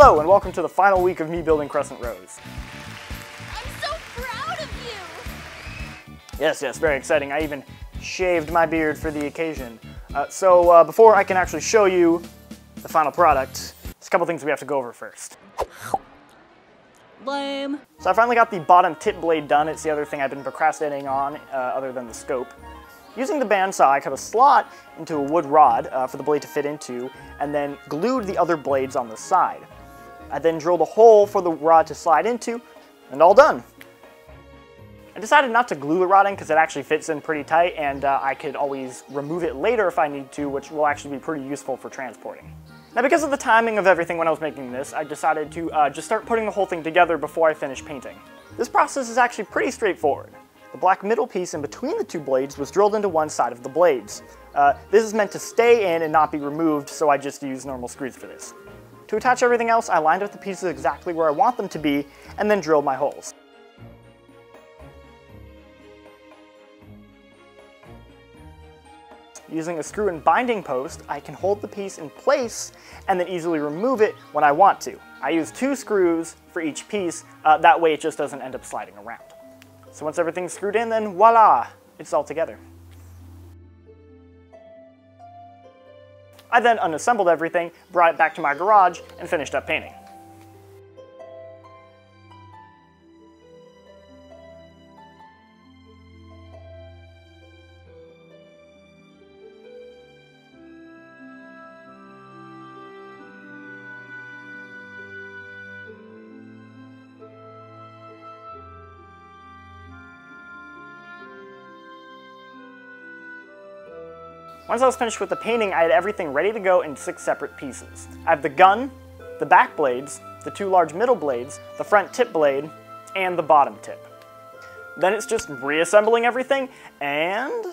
Hello and welcome to the final week of me building Crescent Rose. I'm so proud of you! Yes, very exciting. I even shaved my beard for the occasion. So before I can actually show you the final product, there's a couple things we have to go over first. Lame. So I finally got the bottom tip blade done. It's the other thing I've been procrastinating on other than the scope. Using the bandsaw, I cut a slot into a wood rod for the blade to fit into, and then glued the other blades on the side. I then drilled a hole for the rod to slide into, and all done. I decided not to glue the rod in because it actually fits in pretty tight, and I could always remove it later if I need to, which will actually be pretty useful for transporting. Now, because of the timing of everything when I was making this, I decided to just start putting the whole thing together before I finish painting. This process is actually pretty straightforward. The black middle piece in between the two blades was drilled into one side of the blades. This is meant to stay in and not be removed, so I just used normal screws for this. To attach everything else, I lined up the pieces exactly where I want them to be, and then drilled my holes. Using a screw and binding post, I can hold the piece in place and then easily remove it when I want to. I use 2 screws for each piece, that way it just doesn't end up sliding around. So once everything's screwed in, then voila, it's all together. I then unassembled everything, brought it back to my garage, and finished up painting. Once I was finished with the painting, I had everything ready to go in 6 separate pieces. I have the gun, the back blades, the 2 large middle blades, the front tip blade, and the bottom tip. Then it's just reassembling everything, and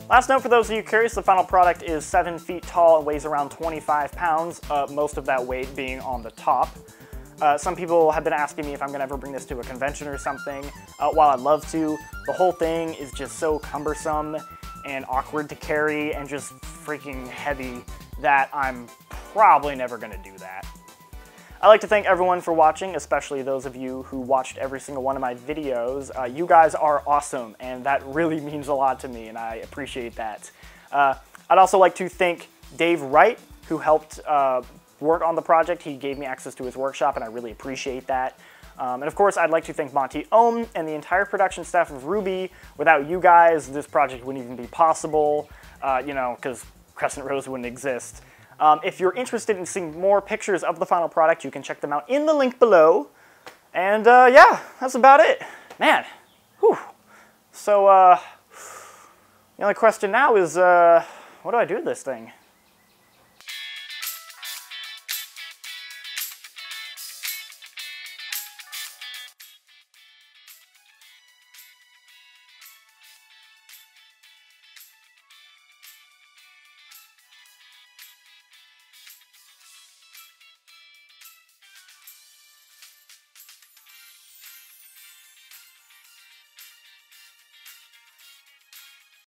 last note for those of you curious, the final product is 7 feet tall and weighs around 25 pounds, most of that weight being on the top. Some people have been asking me if I'm going to ever bring this to a convention or something. While I'd love to, the whole thing is just so cumbersome and awkward to carry and just freaking heavy that I'm probably never going to do that. I'd like to thank everyone for watching, especially those of you who watched every single one of my videos. You guys are awesome, and that really means a lot to me, and I appreciate that. I'd also like to thank Dave Wright, who helped work on the project. He gave me access to his workshop, and I really appreciate that. And of course, I'd like to thank Monty Ohm and the entire production staff of RWBY. Without you guys, this project wouldn't even be possible, you know, because Crescent Rose wouldn't exist. If you're interested in seeing more pictures of the final product, you can check them out in the link below. And yeah, that's about it. Man, whew. So the only question now is, what do I do with this thing?